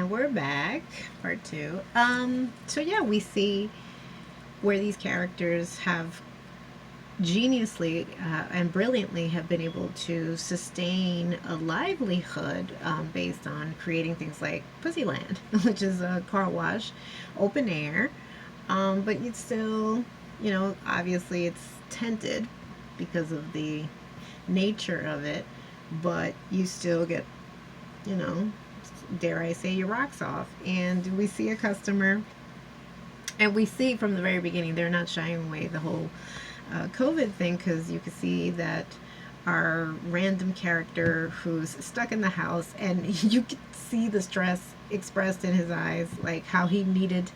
And we're back, part two. So yeah, we see where these characters have geniusly and brilliantly have been able to sustain a livelihood based on creating things like Pussyland, which is a car wash, open air, but you'd still, obviously it's tented because of the nature of it, but you still get, you know, dare I say, your rocks off. And we see a customer, and we see from the very beginning they're not shying away the whole COVID thing, because you can see that our random character who's stuck in the house, and you can see the stress expressed in his eyes, like how he needed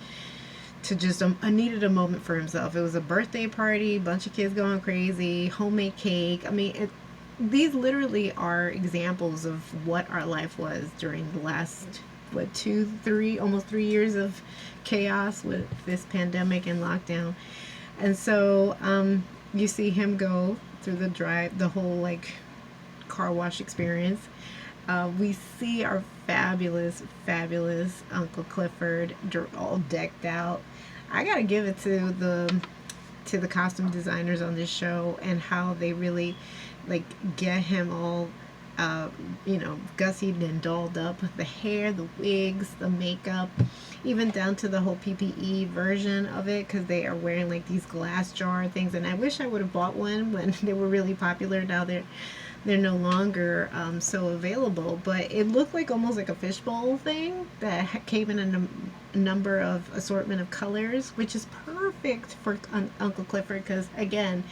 to just needed a moment for himself. It was a birthday party, bunch of kids going crazy, homemade cake. I mean, these literally are examples of what our life was during the last, what, 2 3 almost 3 years of chaos with this pandemic and lockdown. And so you see him go through the whole like car wash experience. We see our fabulous, fabulous Uncle Clifford all decked out. I gotta give it to the costume designers on this show, and how they really like get him all gussied and dolled up. The hair, the wigs, the makeup, even down to the whole PPE version of it, because they are wearing like these glass jar things. And I wish I would have bought one when they were really popular. Now they're no longer so available, but it looked like almost like a fishbowl thing that came in a number of assortment of colors, which is perfect for Uncle Clifford, because again,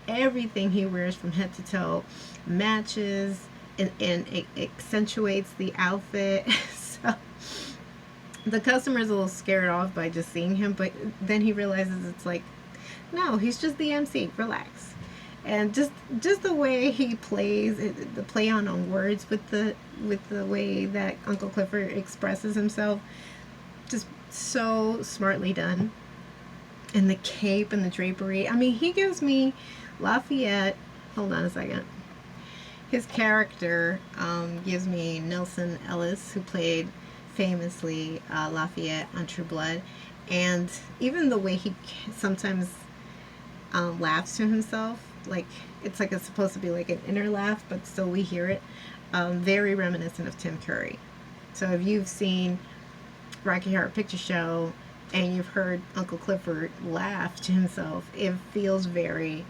everything he wears from head to toe matches, and it accentuates the outfit. So the customer's a little scared off by just seeing him, but then he realizes it's like, no, he's just the MC. Relax. And just the way he plays the play on words with the way that Uncle Clifford expresses himself, just so smartly done. And the cape and the drapery. I mean, he gives me Lafayette. Hold on a second. His character gives me Nelson Ellis, who played famously Lafayette on True Blood. And even the way he sometimes laughs to himself, like it's like it's supposed to be like an inner laugh, but still we hear it. Very reminiscent of Tim Curry. So if you've seen Rocky Horror Picture Show and you've heard Uncle Clifford laugh to himself, it feels very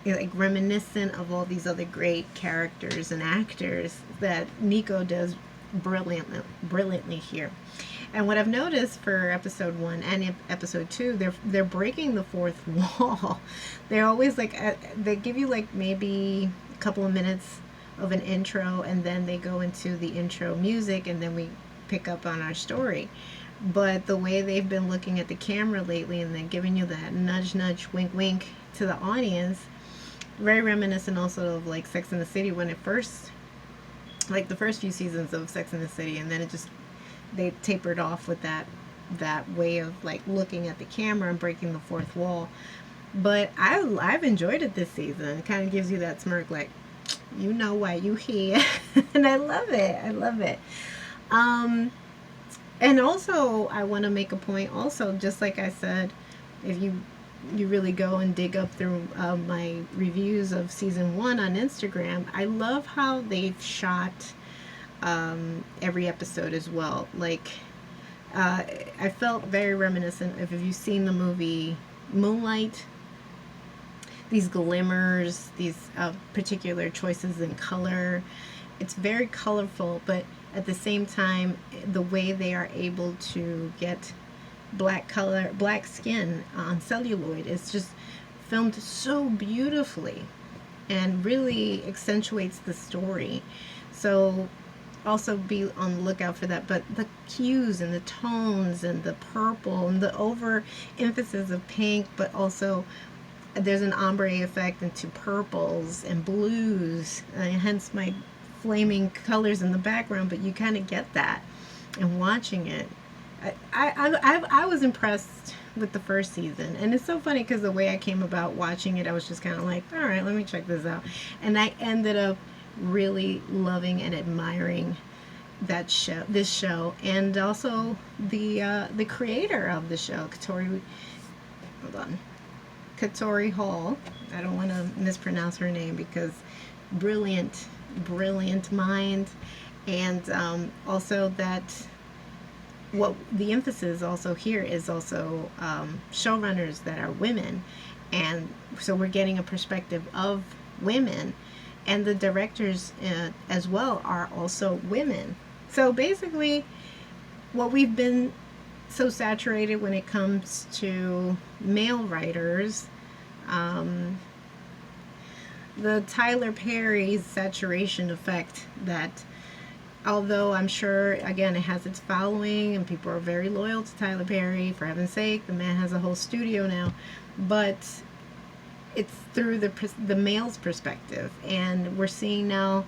like reminiscent of all these other great characters and actors that Nico does brilliantly here. And what I've noticed for episode 1 and episode 2, they're breaking the fourth wall. They're always like they give you like maybe a couple of minutes of an intro, and then they go into the intro music, and then we pick up on our story. But the way they've been looking at the camera lately, and then giving you that nudge nudge wink wink to the audience, very reminiscent also of like Sex and the City, when it first, like the first few seasons of Sex and the City, and then it just, they tapered off with that way of like looking at the camera and breaking the fourth wall. But I've enjoyed it this season. It kind of gives you that smirk, like, you know why you here. And I love it. I love it. And also I want to make a point also, just like I said, if you really go and dig up through my reviews of season 1 on Instagram, I love how they've shot every episode as well. Like I felt very reminiscent of, if you've seen the movie Moonlight, these glimmers, these particular choices in color. It's very colorful, but at the same time, the way they are able to get black skin on celluloid is just filmed so beautifully and really accentuates the story. So also be on the lookout for that. But the hues and the tones and the purple and the over emphasis of pink, but also there's an ombre effect into purples and blues, hence my flaming colors in the background. But you kind of get that, and watching it, I was impressed with the first season. And it's so funny because the way I came about watching it, I was just kind of like, all right, let me check this out. And I ended up really loving and admiring this show, and also the creator of the show, hold on, Katori Hall. I don't want to mispronounce her name because brilliant, brilliant mind, and also that what the emphasis also here is also showrunners that are women, and so we're getting a perspective of women, and the directors as well are also women. So basically, what we've been so saturated when it comes to male writers, um, the Tyler Perry's saturation effect, that although I'm sure, again, it has its following and people are very loyal to Tyler Perry, for heaven's sake, the man has a whole studio now, but it's through the male's perspective, and we're seeing now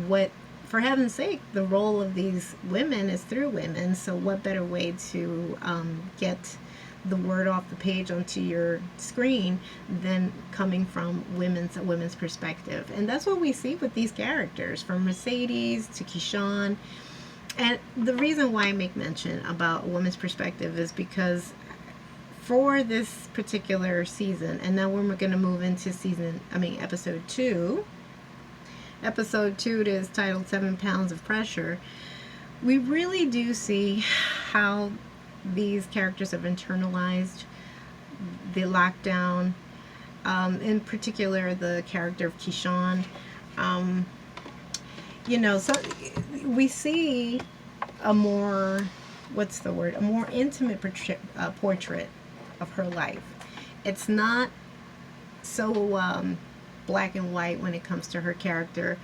what, for heaven's sake, the role of these women is through women. So what better way to get the word off the page onto your screen than coming from a women's perspective? And that's what we see with these characters, from Mercedes to Keyshawn. And the reason why I make mention about a woman's perspective is because for this particular season, and now we're going to move into episode 2. Episode 2 is titled 7 Pounds of Pressure. We really do see how these characters have internalized the lockdown, in particular the character of Keyshawn. So we see a more, a more intimate portrait of her life. It's not so black and white when it comes to her character,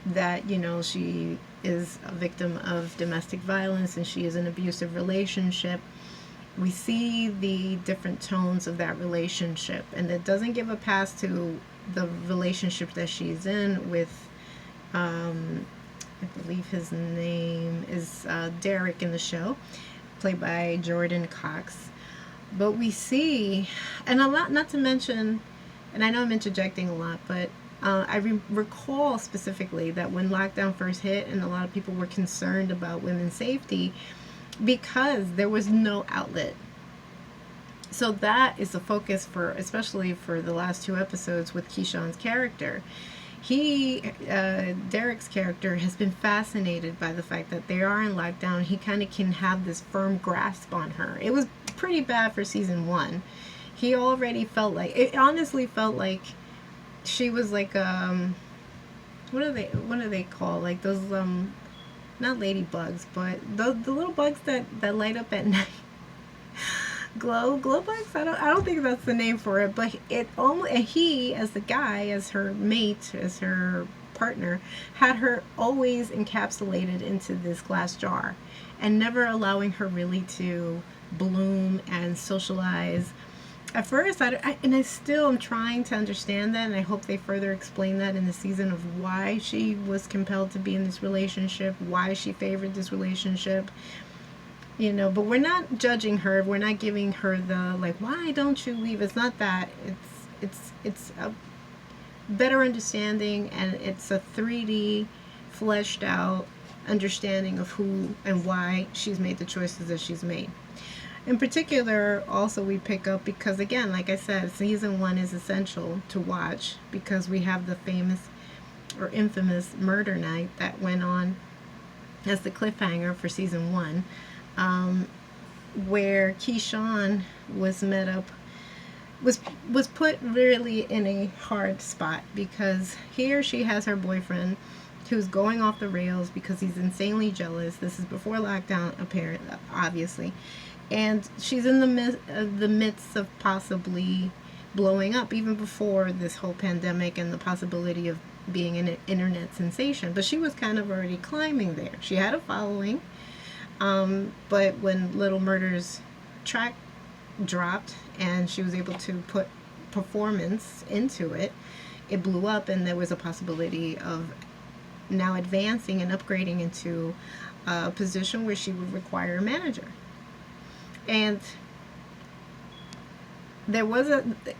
that she is a victim of domestic violence and she is in an abusive relationship. We see the different tones of that relationship, and it doesn't give a pass to the relationship that she's in with I believe his name is Derek in the show, played by Jordan Cox. But we see, and a lot, not to mention, and I know I'm interjecting a lot, but I recall specifically that when lockdown first hit and a lot of people were concerned about women's safety because there was no outlet. So that is the focus for, especially for the last 2 episodes with Keyshawn's character. Derek's character has been fascinated by the fact that they are in lockdown. He kind of can have this firm grasp on her. It was pretty bad for season 1. He already felt like, it honestly felt like she was like what do they call, like those not ladybugs, but the little bugs that light up at night. glow bugs. I don't think that's the name for it, but it almost, and he, as the guy, as her mate, as her partner, had her always encapsulated into this glass jar and never allowing her really to bloom and socialize. At first, I still am trying to understand that, and I hope they further explain that in the season, of why she was compelled to be in this relationship, why she favored this relationship. But we're not judging her. We're not giving her the, like, why don't you leave? It's not that. It's a better understanding, and it's a 3D fleshed out understanding of who and why she's made the choices that she's made. In particular, also we pick up, because again, like I said, season 1 is essential to watch because we have the famous or infamous murder night that went on as the cliffhanger for season 1, where Keyshawn was put really in a hard spot, because here she has her boyfriend who's going off the rails because he's insanely jealous. This is before lockdown, apparently, obviously. And she's in the midst of possibly blowing up, even before this whole pandemic and the possibility of being an internet sensation. But she was kind of already climbing there. She had a following. But when Little Murder's track dropped and she was able to put performance into it, it blew up, and there was a possibility of now advancing and upgrading into a position where she would require a manager. And there was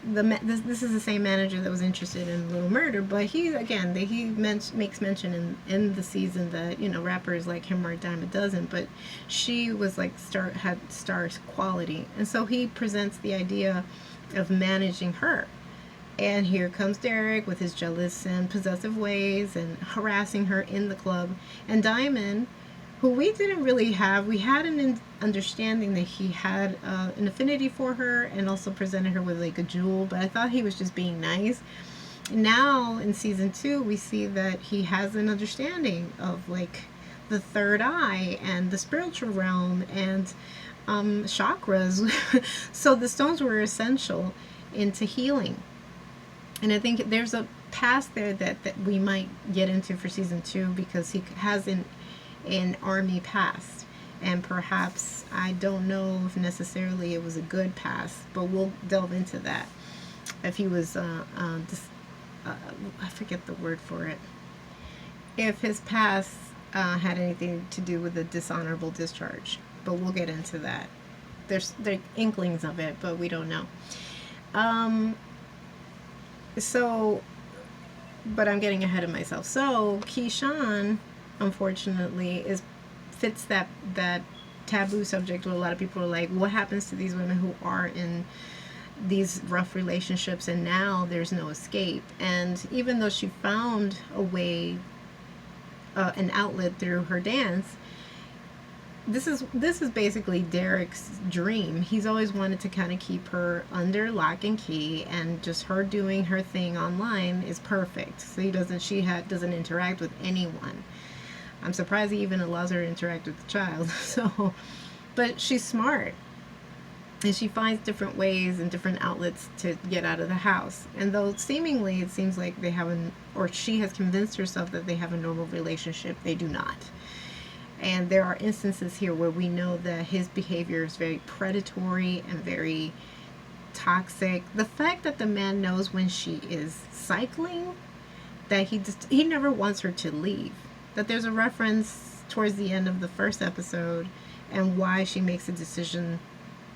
this is the same manager that was interested in Little Murder, but makes mention in the season that, you know, rappers like him are a dime a dozen, but she was like had Star's quality, and so he presents the idea of managing her. And here comes Derek with his jealous and possessive ways and harassing her in the club. And Diamond, who we didn't really have, we had an understanding that he had an affinity for her and also presented her with like a jewel, but I thought he was just being nice. Now in season 2, we see that he has an understanding of like the third eye and the spiritual realm and chakras. So the stones were essential into healing. And I think there's a past there that we might get into for season 2, because he has an army past. And perhaps, I don't know if necessarily it was a good past, but we'll delve into that. If he was, I forget the word for it. If his past had anything to do with a dishonorable discharge. But we'll get into that. There's inklings of it, but we don't know. But I'm getting ahead of myself. So Keyshawn, unfortunately, fits that taboo subject where a lot of people are like, what happens to these women who are in these rough relationships and now there's no escape? And even though she found a way, an outlet through her dance, this is basically Derek's dream. He's always wanted to kind of keep her under lock and key, and just her doing her thing online is perfect. So doesn't interact with anyone. I'm surprised he even allows her to interact with the child. So, but she's smart, and she finds different ways and different outlets to get out of the house. And though seemingly it seems like she has convinced herself that they have a normal relationship, they do not. And there are instances here where we know that his behavior is very predatory and very toxic. The fact that the man knows when she is cycling, that he never wants her to leave. That there's a reference towards the end of the first episode and why she makes a decision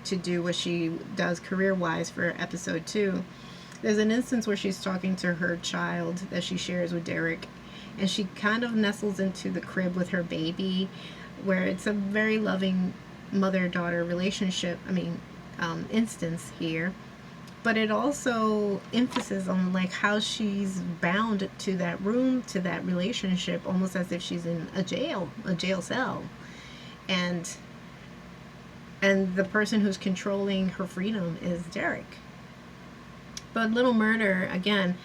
to do what she does career-wise for episode 2. There's an instance where she's talking to her child that she shares with Derek, and she kind of nestles into the crib with her baby, where it's a very loving mother-daughter relationship, instance here. But it also emphasis on like how she's bound to that room, to that relationship, almost as if she's in a jail cell. And the person who's controlling her freedom is Derek. But Little Murder, again,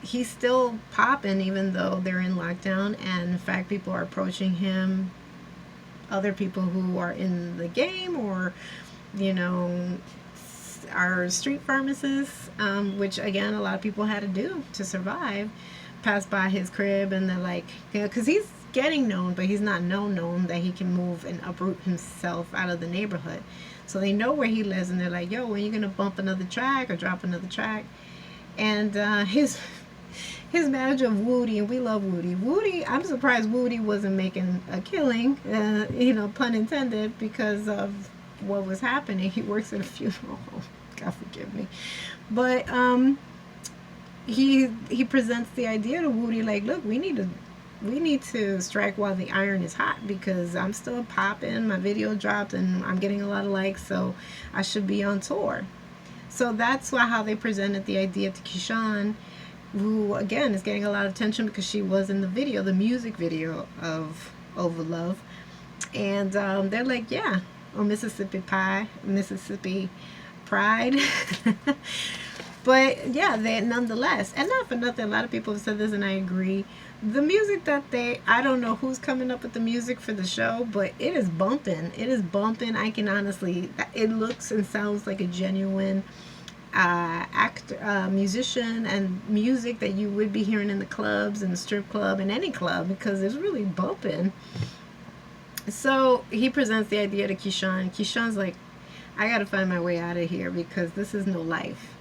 he's still popping even though they're in lockdown, and in fact people are approaching him, other people who are in the game or, you know, are street pharmacists, which again a lot of people had to do to survive, pass by his crib, and they're like, because he's getting known, but he's not known that he can move and uproot himself out of the neighborhood. So they know where he lives, and they're like, yo, when are you gonna bump another track or drop another track? And his manager of Woody, and we love Woody, I'm surprised Woody wasn't making a killing, pun intended, because of what was happening. He works at a funeral home. God forgive me. But he presents the idea to Woody like, look, we need to strike while the iron is hot, because I'm still popping, my video dropped and I'm getting a lot of likes, so I should be on tour. So that's how they presented the idea to Keyshawn, who again is getting a lot of attention because she was in the music video of Over Love. And they're like, yeah, or Mississippi Pride. But yeah, they nonetheless, and not for nothing, a lot of people have said this and I agree, the music that I don't know who's coming up with the music for the show, but it is bumping. I can honestly, it looks and sounds like a genuine musician, and music that you would be hearing in the clubs and the strip club and any club, because it's really bumping. So he presents the idea to Keyshawn. Keyshawn's like, I gotta find my way out of here because this is no life,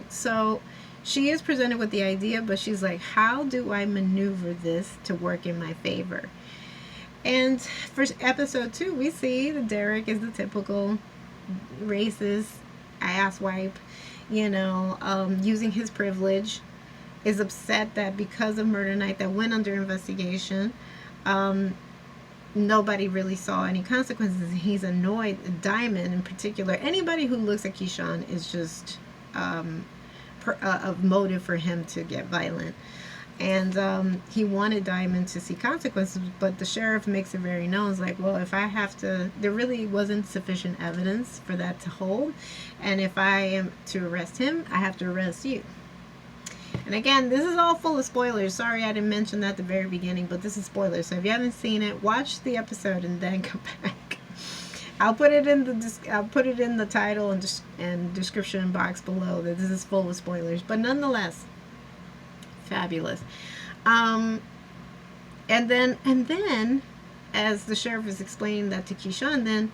So she is presented with the idea, but she's like, how do I maneuver this to work in my favor? And for episode 2, we see that Derek is the typical racist. I asswipe, using his privilege, is upset that because of Murder Night that went under investigation, nobody really saw any consequences. He's annoyed. Diamond in particular, anybody who looks at Keyshawn is just a motive for him to get violent. And he wanted Diamond to see consequences, but the sheriff makes it very known. It's like, well, if I have to, there really wasn't sufficient evidence for that to hold, and if I am to arrest him, I have to arrest you. And again, this is all full of spoilers. Sorry I didn't mention that at the very beginning, but this is spoilers. So if you haven't seen it, watch the episode and then come back. I'll put it in the title and description box below that this is full of spoilers. But nonetheless, fabulous. And then, as the sheriff is explaining that to Keyshawn, then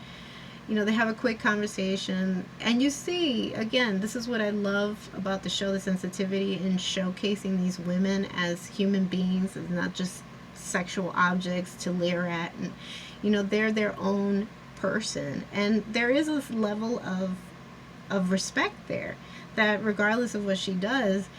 they have a quick conversation, and you see, again, this is what I love about the show, the sensitivity in showcasing these women as human beings, as not just sexual objects to leer at, and they're their own person, and there is a level of respect there, that regardless of what she does,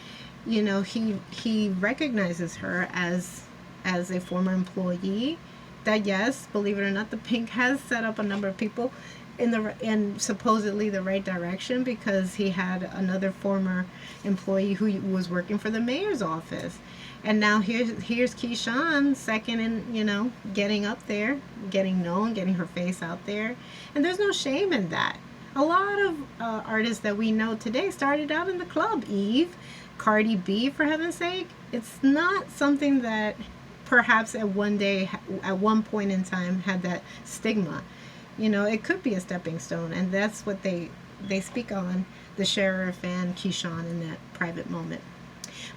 he recognizes her as a former employee. That, yes, believe it or not, the Pink has set up a number of people in supposedly the right direction, because he had another former employee who was working for the mayor's office, and now here's Keyshawn second in getting up there, getting known, getting her face out there, and there's no shame in that. A lot of artists that we know today started out in the club. Eve, Cardi B, for heaven's sake. It's not something that perhaps at one point in time had that stigma. It could be a stepping stone, and that's what they speak on, the sheriff and Keyshawn, in that private moment.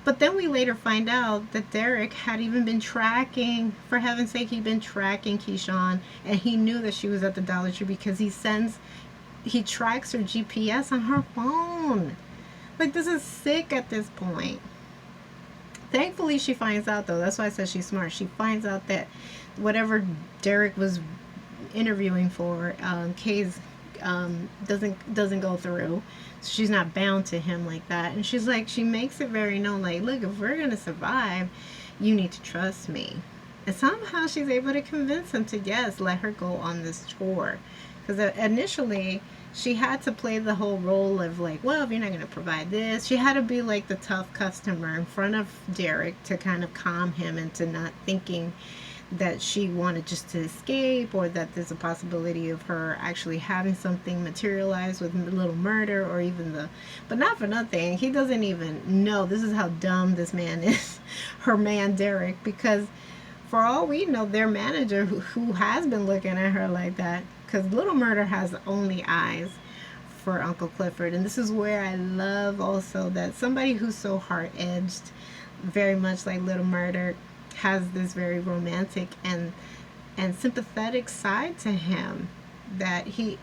But then we later find out that Derek had even been tracking, for heaven's sake, he'd been tracking Keyshawn, and he knew that she was at the Dollar Tree because he tracks her GPS on her phone. Like, this is sick at this point. Thankfully, she finds out, though. That's why I said she's smart. She finds out that whatever Derek was interviewing for, Kay's doesn't go through. So she's not bound to him like that. And she makes it very known, like, look, if we're going to survive, you need to trust me. And somehow she's able to convince him to, yes, let her go on this tour. Because initially, she had to play the whole role of, like, well, if you're not going to provide this, she had to be like the tough customer in front of Derek to kind of calm him into not thinking that she wanted just to escape, or that there's a possibility of her actually having something materialize with Little Murder, or even but not for nothing, he doesn't even know. This is how dumb this man is, her man Derek, because for all we know, their manager who has been looking at her like that, because Little Murder has only eyes for Uncle Clifford. And this is where I love also that somebody who's so hard-edged, very much like Little Murder, has this very romantic and sympathetic side to him, that he's